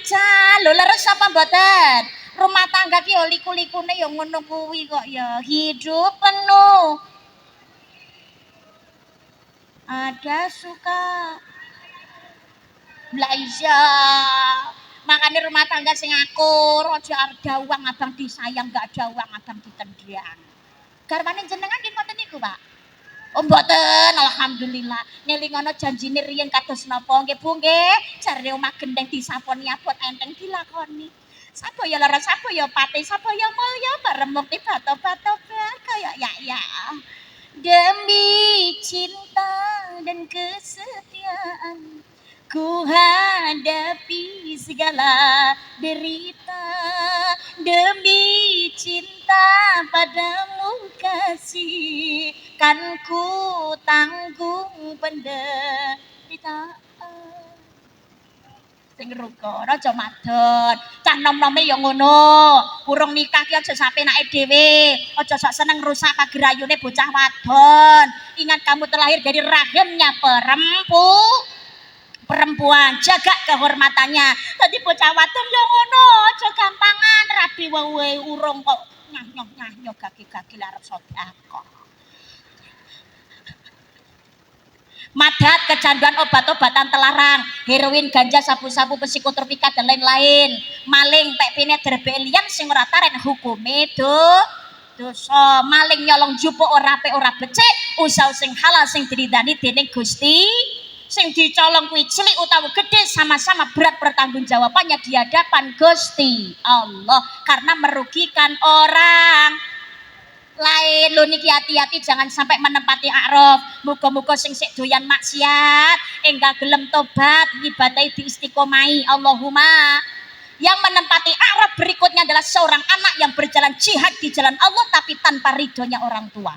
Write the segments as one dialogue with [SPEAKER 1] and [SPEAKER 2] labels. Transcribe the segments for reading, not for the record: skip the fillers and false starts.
[SPEAKER 1] aja lho, leres apa mboten? Rumah tangga ki yo liku-likune yo ngono kuwi kok ya. Hidup penuh ada suka. Lah iya. Makanya rumah tangga sing akur, aja ada uang abang disayang, gak ada uang abang ditendang. Garwane jenengan nggih ngoten niku, Pak? Oh mboten, alhamdulillah. Ngelingono janjine riyen kados napa nggih Bu nggih? Jare omah gendeng disaponi abot enteng dilakoni. Sapa ya lara, sapa ya pati, sapa ya mulya meremuk di bato-bato kaya ya. Demi cinta dan kesetiaan ku hadapi segala derita demi cinta padamu kasih kan ku tanggung penderitaan sing ruko aja madon cah nom-nome ya ngono urung nikah ki aja sapenake dhewe aja sok seneng rusak pagerayune bocah wadon ingat kamu terlahir dari rahimnya perempuan jaga kehormatannya tadi bocah wadon ya ngono aja gampangan rabi wae urung kok nyah kaki-kaki larep sedekah madat kecanduan obat-obatan terlarang heroin ganja sabu-sabu psikotropika dan lain-lain maling pekpine derbelian sing ora taren hukume dosa maling nyolong jupuk ora pe ora becik usaha sing halal sing diridani dening Gusti sing dicolong kuwi cilik utawa gede sama-sama berat pertanggungjawabannya di hadapan Gusti Allah karena merugikan orang lain lho niki hati-hati jangan sampai menempati a'raf muga-muga sing sik doyan maksiat enggak gelem tobat ngibadahi diistiqomai Allahumma yang menempati a'raf berikutnya adalah seorang anak yang berjalan jihad di jalan Allah tapi tanpa ridhonya orang tua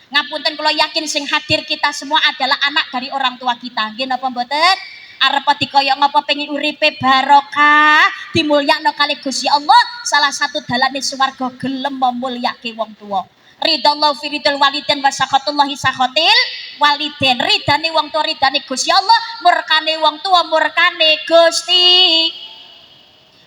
[SPEAKER 1] ngapunten kula yakin sing hadir kita semua adalah anak dari orang tua kita nggih napa mboten arep dikoyok ngapa pengen uripe barokah dimulyakno kali Gusti Allah salah satu dalane swarga gelem memulyake wong tua ridallahu fi ridal waliden wa sakatullahi sakhatil waliden ridane wong tua ridane Gusti Allah murkane wong tua murkane Gusti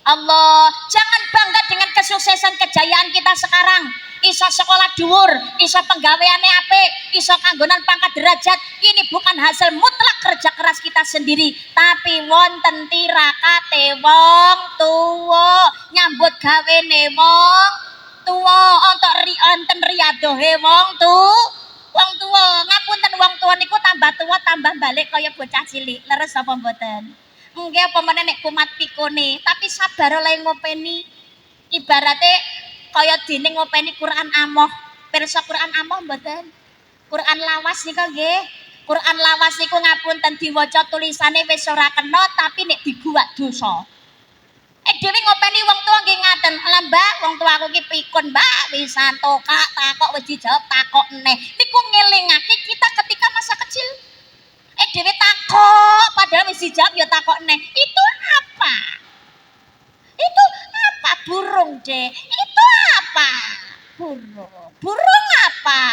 [SPEAKER 1] Allah jangan bangga dengan kesuksesan kejayaan kita sekarang iso sekolah dhuwur iso penggaweane apik iso kanggonan pangkat derajat ini bukan hasil mutlak kerja keras kita sendiri tapi wonten tirakate wong tuwa nyambut gawene wong tuwa onten riyadohe wong tuwa ngapunten wong tuwa niku tambah tuwa tambah balik kaya bocah cilik leres apa mboten nggih apa meneh nek kumat pikune tapi sabar oleh ngopeni ibarate kaya dene ngopeni Quran amoh pirsa Quran amoh mboten Quran lawas nika nggih Quran lawas niku ngapunten diwaca tulisane wis ora kena tapi nek dibuat dosa dhewe ngopeni wong tua nggih ngaten ala Mbak wong tua aku ki pikun Mbak pisan tokak takok wis dijawab takok neh niku ngelingake kita ketika masa kecil dhewe takok padahal wis dijawab ya takok neh itu apa burung deh itu apa burung apa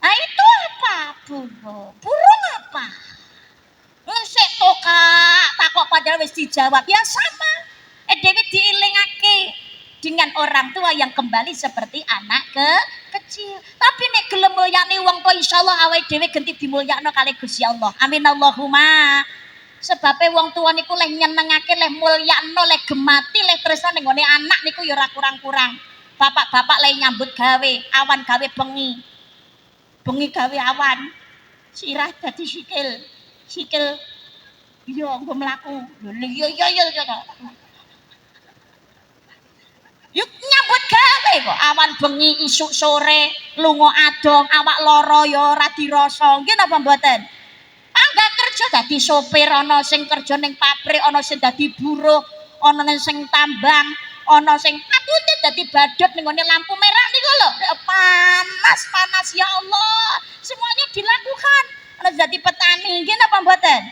[SPEAKER 1] itu apa burung apa sik tokak takok padahal wis dijawab ya sama dhewe diilingake dengan orang tua yang kembali seperti anak kecil tapi nek gelem mulyane wong tua insyaallah awake dhewe genti dimulyakno kali Gusti Allah amin Allahumma sebabe wong tua niku leh nyenengake leh mulyakno leh gemati leh tresna ning gone anak niku ya ora kurang-kurang bapak-bapak leh nyambut gawe awan gawe bengi gawe awan sirah dadi sikil yo nggo mlaku yo yuk nyambut gawe kok awan bengi isuk sore lunga adong awak lara ya ora dirasa nggih napa mboten angga kerja dadi sopir ana sing kerja ning pabrik ana sing dadi buruh ana sing tambang ana sing atune dadi badut ning ngene lampu merah niku lho panas ya Allah semuanya dilakukan ana dadi petani nggih napa mboten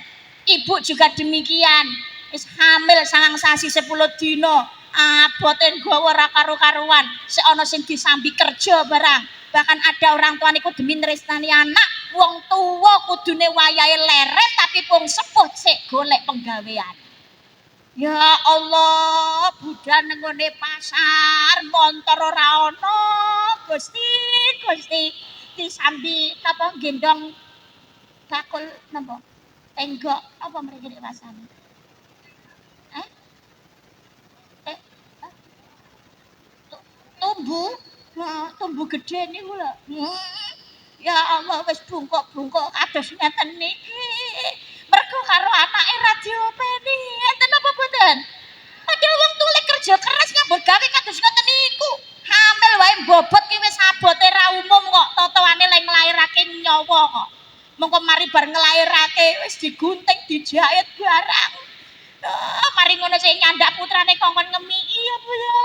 [SPEAKER 1] ibu juga demikian wis hamil 9 sasi 10 dina aboten gawa ora karo-karuan sik ana sing disambi kerja barang bahkan ada orang tua niku demi nresnani anak wong tuwa kudune wayahe leret tapi wong sepuh sik golek penggawean Ya Allah, budal nang ngone pasar, montor ora ono. Gusti, Gusti, disambi napa gendong bakul napa? Tenggok apa mriki nek rasane? Eh? Eh? Tumbu? Heeh, tumbu gedhe niku lho. Ya Allah wis bungkuk-bungkuk kados ngeten niki. Mergo karo anake ra diopeni. Enten apa boten? Padahal wong tulik kerja keras nyambut gawe kados ngoten niku. Hamil wae bobot ki wis abote ra umum kok. Totoane lek nglairake nyawa kok. Mengko mari bar nglairake wis digunting, dijahit barang. Mari ngono sik nyandak putrane kongkon ngemiki ya Bu ya.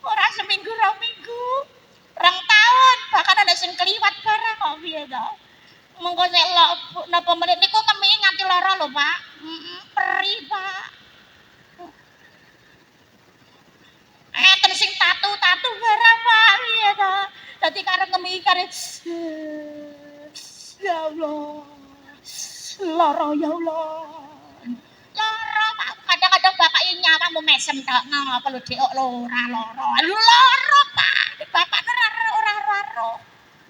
[SPEAKER 1] Ora seminggu, rong minggu. Rong tahun, bahkan ada sing kliwat barang kok piye to. Mengko sik napa menit niku ngemiki nganti lara lho, Pak. Perih, Pak. Enten sing tatu-tatu barang Pak piye to. Dadi karep ngemiki kare ya Allah. Lara ya Allah. Lara Pak, kadang-kadang bapak iki nyawang mesem tok ngapa lho Dik kok ora lara. Lho lara Pak, bapak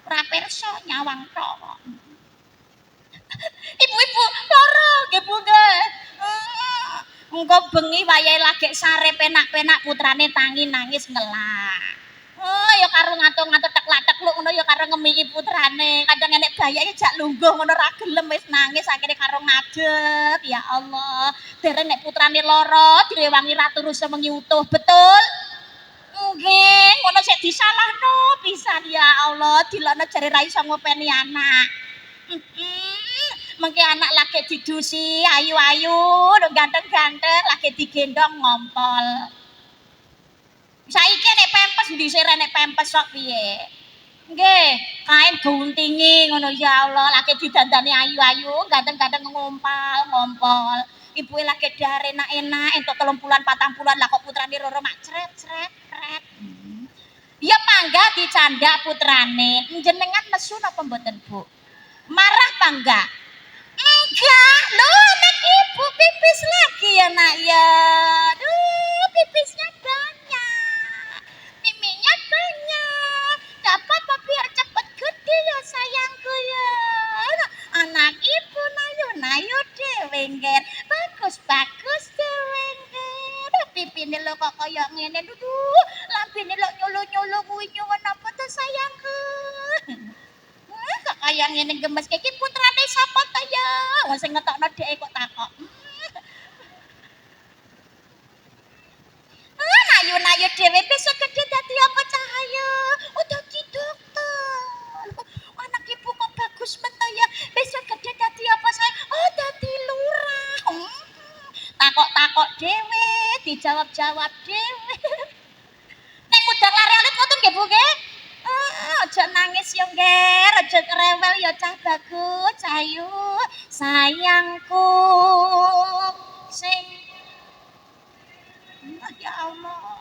[SPEAKER 1] ora pirsa nyawang tok kok. Ibu-ibu lara nggih Bu nggih. Engko bengi wayahe lagi sare penak-penak putrane tangi nangis ngelak. Oh ya karo ngatur-ngatur teklak-tekluk ngono ya karo ngemiki putrane. Kadang enek bayake jak lungguh ngono ra gelem wis nangis akhire karo ngadeg. Ya Allah, dereng nek putrane lara direwangi ratu rusa wengi utuh. Betul? Nggih, ngono sik disalahno pisan ya Allah, dilokno jare ra iso ngopeni anak. Mengke anak lagi didusi ayu-ayu, ganteng-ganteng lagi digendong ngompol. Saiki nek pempes dhisik nek pempes sok piye? Nggih, kain guntingi ngono ya Allah, lagi didandani ayu-ayu, ganteng-ganteng ngompol. Ibuke lagi dahar enak-enak entuk 30-an 40-an lah kok putrane loro mak cret. Ya pangga dicandak putrane. Jenengan nesu napa mboten, Bu? Marah pangga? Enggak, lo anak ibu pipis lagi ya nak ya. Aduh, pipisnya banyak, miminya banyak. Gak apa-apa biar cepet gede ya sayangku ya. Anak ibu nayu dewengger, bagus dewengger. Pipine lo kok kaya ngene duduk, lambene lo nyulu kuwi nyuwun apa to sayangku. Kok kaya ngene gemes iki putrane sapa ta ya? Wong sing ngetokno dhek kok takok. Nayu dhewe besok gede dadi apa Cahaya? Oh dadi dokter. Anak ibu kok bagus men ta ya? Besok gede dadi apa saya? Oh dadi lurah. Takok-takok dhewe, dijawab-jawab dhewe. Nek udah lare-alit ngoten nggih Bu nggih? Aja nangis ya Nger, aja rewel ya cah bagus, Cahayu. Sayangku sing ya Allah.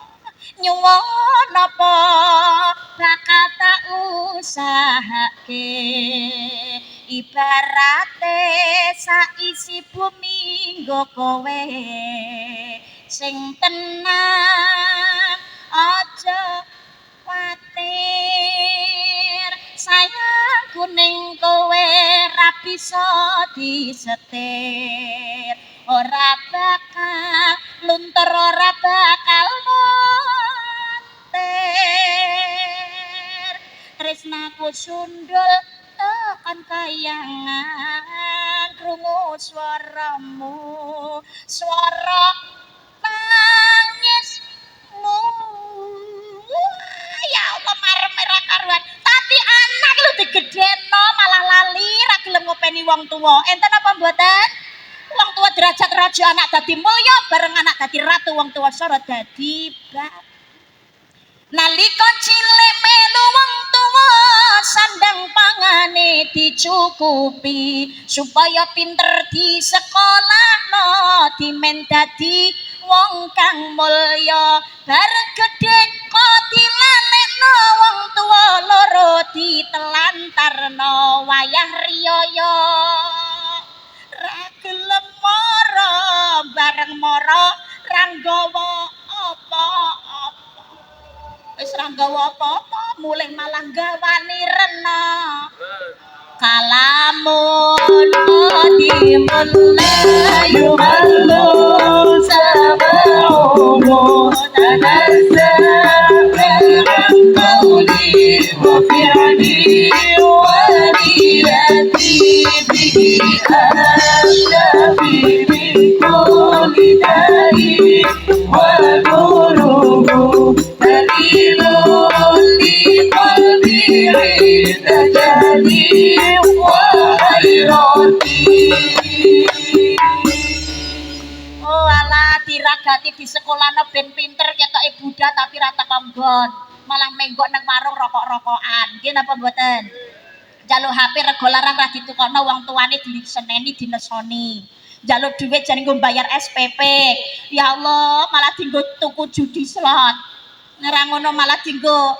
[SPEAKER 1] Nyuwun apa bakal tak usahake ibarate saisi bumi nggo kowe sing tenang aja kuwatir sayangku ning kowe ra bisa disetir ora bakal luntur ora bakal montir tresnaku sundul tekan kayangan krungu swaramu swara nangismu ya Allah marem merah karuan tapi anak lu digedeno malah lali ra gelem ngopeni wong tuwa enten apa mboten wong tua derajat raja anak dadi mulya bareng anak dadi ratu wong tua sora dadi bab nalika cilik melu wong tua sandang pangane dicukupi supaya pinter di sekolah no dimen dadi wong kang mulya bareng gedhe kok dilalekno wong tua loro ditelantarno wayah riyaya ra gelem mara bareng mara nggawa apa-apa. Wis ra nggawa apa-apa, mulih malah gawani rena. Kalamun qadimun la yuhallu sama'uhu tanazzal an qawli wa fi'li wa niyati bihi asyafi min kulli da'i wa nuruhu dalilun li qalbi tajali oh alah diragati di sekolahna ben pinter ketoke Buddha tapi rata konggon malah menggok nang warung rokok-rokokan nggih napa mboten njaluk HP rego larang ra ditukokno wong tuane diseneni dinesoni njaluk dhuwit jane nggo bayar SPP ya Allah malah dienggo tuku judi slot ora ngono malah dienggo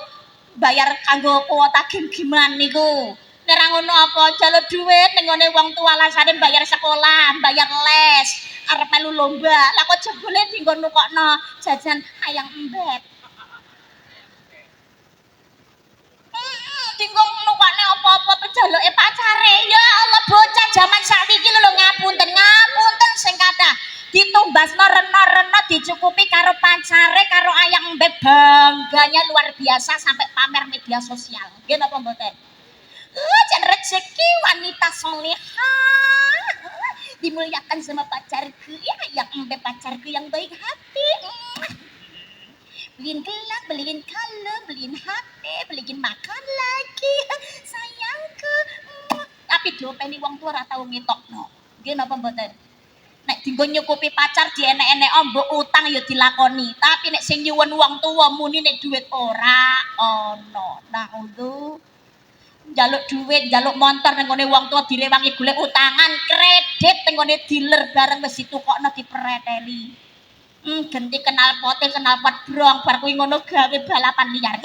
[SPEAKER 1] bayar kanggo kuota game-gamean niku nek ra ngono apa njaluk dhuwit ning ngone wong tua alasane bayar sekolah, bayar les, arep melu lomba. Lah kok jebule dienggo nukokno jajan ayang embet. Dienggo nukokne apa-apa pejaluke pacare. Ya Allah bocah jaman sakniki lho ngapunten sing kathah ditumbasno rena-rena dicukupi karo pacare karo ayang embet bangganya luar biasa sampai pamer media sosial. Nggih napa mboten? Jan rezeki wanita solehah dimuliakan sama pacarku ya yang embet pacarku yang baik hati beliin gelang, beliin kalung, beliin HP, beliin makan lagi sayangku tapi diopeni wong tua ora tau ngetokno nggih napa mboten nek dienggo nyukupi pacar dienek-enek mbok utang ya dilakoni tapi nek sing nyuwun wong tua muni nek dhuwit ora ono naudzu njaluk dhuwit, njaluk montor nang ngene wong tua direwangi golek utangan, kredit nang ngene dealer bareng wis ditukokno dipreteli. Genti kenal pot brong bar kuwi ngono gawe balapan liar.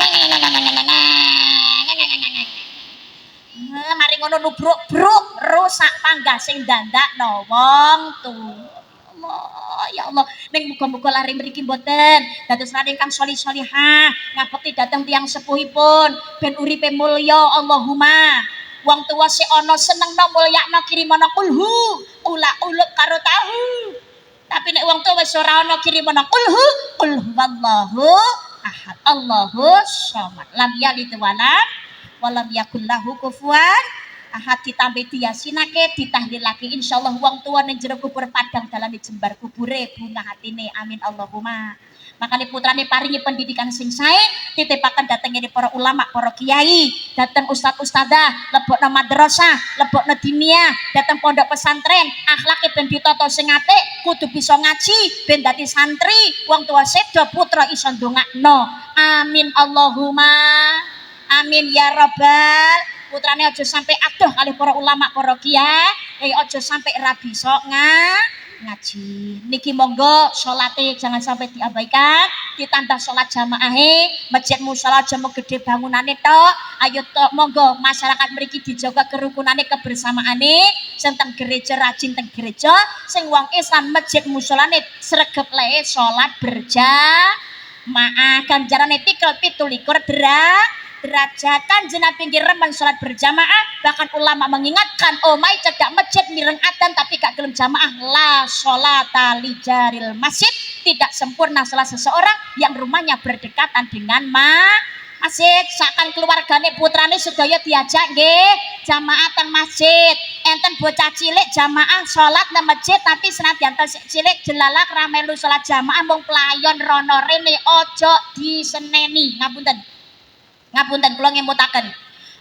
[SPEAKER 1] Mari ngono nubruk-bruk rusak panggah sing dandakno wong tuwa. Allah ya Allah ning muga-muga lare mriki mboten dados raden kang solih-solihah ngabekti dhateng tiyang sepuhipun ben uripe mulya Allahumma wong tuwa sik ana senengno mulyakno kirimana kulhu ula uluk karo tahu tapi nek wong tuwa wis ora ana kirimana kulhu qul huwallahu ahad Allahu shamad lam yalid walam yakul lahu kufuwan ahad ditambe diyasinake ditahlilake insyaallah wong tua ning jero kubur padang dalane jembar kubure bunga hatine amin Allahumma makane putrane paringi pendidikan sing sae titipaken dhateng para ulama para kiai dhateng ustaz ustadzah lebokno madrasah lebokno diniyah dhateng pondok pesantren akhlake ben ditata sing apik kudu bisa ngaji ben dadi santri wong tua sedo putra iso ndongakno amin Allahumma amin ya rabbal putrane aja sampai adoh kali para ulama para kiai aja sampai ra bisa ngaji niki monggo salate jangan sampai diabaikan ditambah salat jamaahe masjid musala aja gede bangunane tok ayo tok monggo masyarakat mriki dijaga kerukunane kebersamaane sing teng gereja rajin teng gereja sing wong Islam masjid musolane sregep lae salat berjamaah ganjarane 17 derajat kanjeng pinggir remen sholat berjamaah bahkan ulama mengingatkan omai cedak masjid mireng adzan tapi gak gelem jamaah la sholata li jaril masjid tidak sempurna salah seseorang yang rumahnya berdekatan dengan masjid sakan keluargane putrane sedaya diajak nggih jamaah teng masjid enten bocah cilik jamaah sholat nang masjid tapi senadyan cilik jelalak ra melu sholat jamaah mung pelayon rono rene ojo diseneni ngapunten kula ngemutaken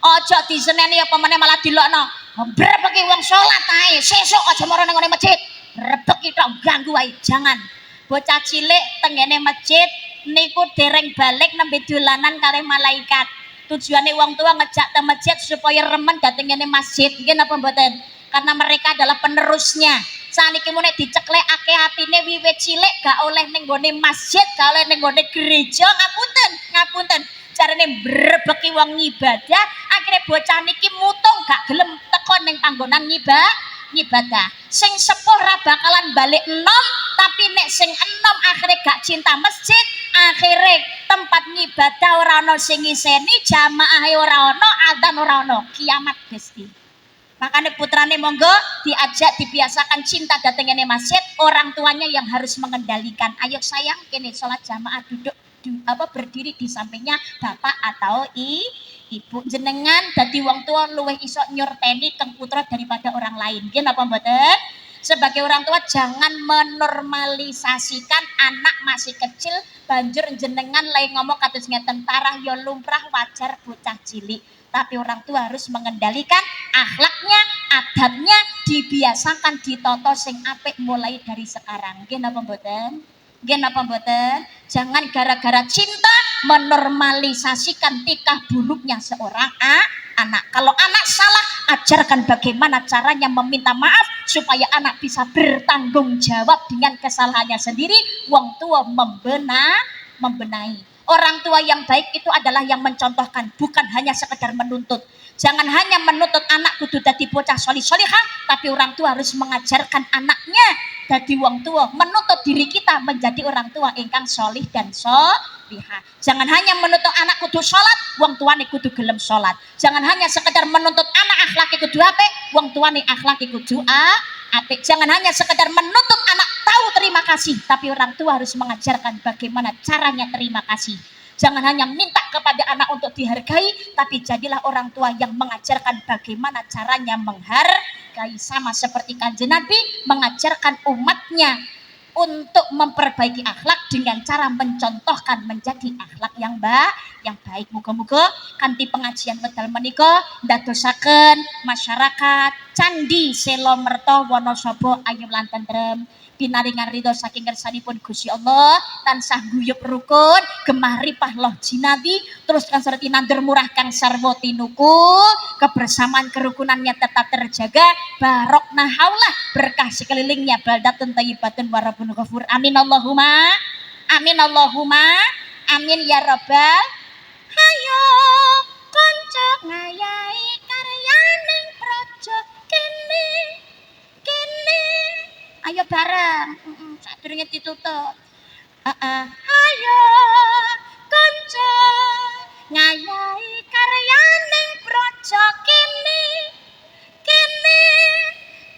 [SPEAKER 1] aja diseneni apa meneh malah dilokno brebeki wong salat ae sesuk aja mara nang ngene masjid rebeki tok ganggu ae jangan bocah cilik tengene masjid niku dereng balik nembe dolanan kalih malaikat tujuane wong tua ngejak te masjid supaya remen dhateng ngene masjid nggih napa mboten karena mereka adalah penerusnya saniki meneh diceklekake atine wiwit cilik gak oleh ning gone masjid gak oleh ning gone gereja ngapunten carane brebeki wong ibadah akhirnya bocah niki mutung gak gelem teko ning panggonan ngibadah. Sing sepuh ra bakalan balik enom, tapi nek sing enom akhirnya gak cinta masjid, akhirnya tempat ngibadah ora ono sing ngiseni, jamaah ora ono, adzan ora ono, kiamat Gusti. Makanya putrane monggo diajak dibiasakan cinta datengane masjid, orang tuanya yang harus mengendalikan. Ayo sayang kene sholat jamaah duduk berdiri di sampingnya bapak atau ibu. Jenengan dadi wong tua luwih iso nyurteni keng putra daripada orang lain. Nggih napa mboten? Sebagai orang tua jangan menormalisasikan anak masih kecil banjur jenengan lagi ngomong kados ngeten tarah ya lumrah wajar bocah cilik. Tapi orang tua harus mengendalikan akhlaknya, adabnya, dibiasakan ditoto sing apik mulai dari sekarang. Nggih napa mboten? Nggih napa mboten? Jangan gara-gara cinta menormalisasikan tingkah buruknya seorang anak. Kalau anak salah, ajarkan bagaimana caranya meminta maaf supaya anak bisa bertanggung jawab dengan kesalahannya sendiri. Wong tua membenahi. Orang tua yang baik itu adalah yang mencontohkan, bukan hanya sekedar menuntut. Jangan hanya menuntut anak kudu dadi bocah solih-solihah, tapi orang tua harus mengajarkan anaknya dadi wong tua, menuntut diri kita menjadi orang tua ingkang solih dan solihah. Jangan hanya menuntut anak kudu sholat, wong tuane kudu gelem sholat. Jangan hanya sekedar menuntut anak akhlaki kudu apik, wong tuane akhlaki kudu apik. Jangan hanya sekedar menuntut anak tahu terima kasih, tapi orang tua harus mengajarkan bagaimana caranya terima kasih. Jangan hanya minta kepada anak untuk dihargai, tapi jadilah orang tua yang mengajarkan bagaimana caranya menghargai. Sama seperti Kanjeng Nabi mengajarkan umatnya untuk memperbaiki akhlak dengan cara mencontohkan menjadi akhlak yang baik. Muga-muga kanthi pengajian wedal menika ndadosaken masyarakat Candi Selo Merto Wonosobo ayu lan tentrem, pinaringan ridho saking kersanipun Gusti Allah, tansah guyub rukun, gemah ripah loh jinabi, terus kan serti nandur murah kang sarwa tinuku, kebersamaan kerukunannya tetap terjaga, barokah haulah berkah sekelilingnya baldatun thayyibatun warabun ghafur. Amin Allahumma. Amin Allahumma. Amin ya rabbal. Hayo konco ngayahi karyaning praja kene. Ayo bareng, sadurunge ditutup. Ayo konco ngayahi karyaning praja kene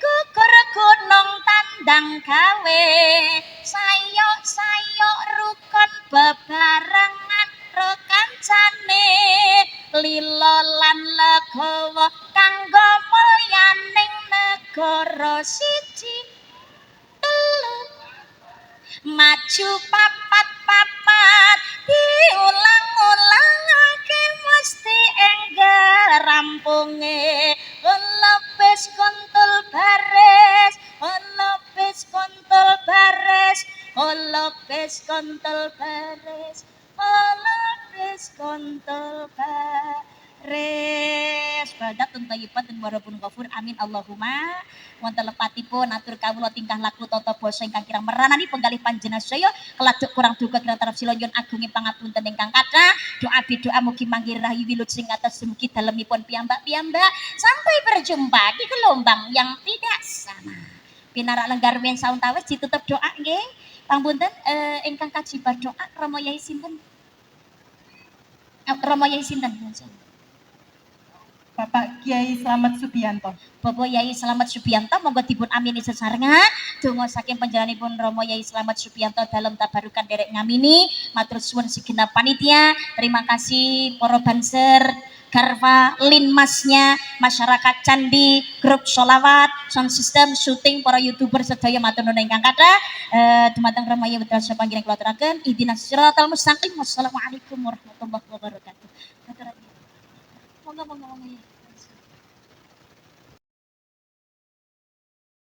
[SPEAKER 1] gugur gunung tandang gawe sayok rukun bebarengan ro kancane lila lan legawa kanggo mulyaning negara siji maju papat diulang-ulangake mesti enggal rampunge lebes kontul bares lebes kontul bares lebes kontul bares lebes kontul bares badatun thayyibatun warabun ghafur. Amin Allahumma. Wonten lepatipun atur kawula tingkah laku tata basa ingkang kirang meranani penggalih panjenengan keladuk kurang duga kirang tarap silonyon agunging pangapunten ingkang kathah. Doa mugi manggi rahayu wilut sing atas mugi dalemipun piyambak-piyambak. Sampai berjumpa di gelombang yang tidak sama. Pinarak lenggar men sauntawis ditutup doa nggih. Pangunten ingkang kajibar doa Rama Yai sinten? Rama Yai sinten?
[SPEAKER 2] Bapak Kiai Slamet Subianto.
[SPEAKER 1] Bapak Yai Slamet Subianto monggo dipun amini sesarengan. Donga saking panjenenganipun Rama Yai Slamet Subianto dalam tabarukan derek ngamini. Matur suwun segenap panitia. Terima kasih para banser, garwa, linmasnya, masyarakat Candi, grup sholawat, sound system, syuting, para youtuber sedaya matur nuwun ingkang kathah. Dumateng Rama Yai wedal sapanggiring kula aturaken. Ihdinas siratal mustaqim. Wassalamualaikum warahmatullahi wabarakatuh.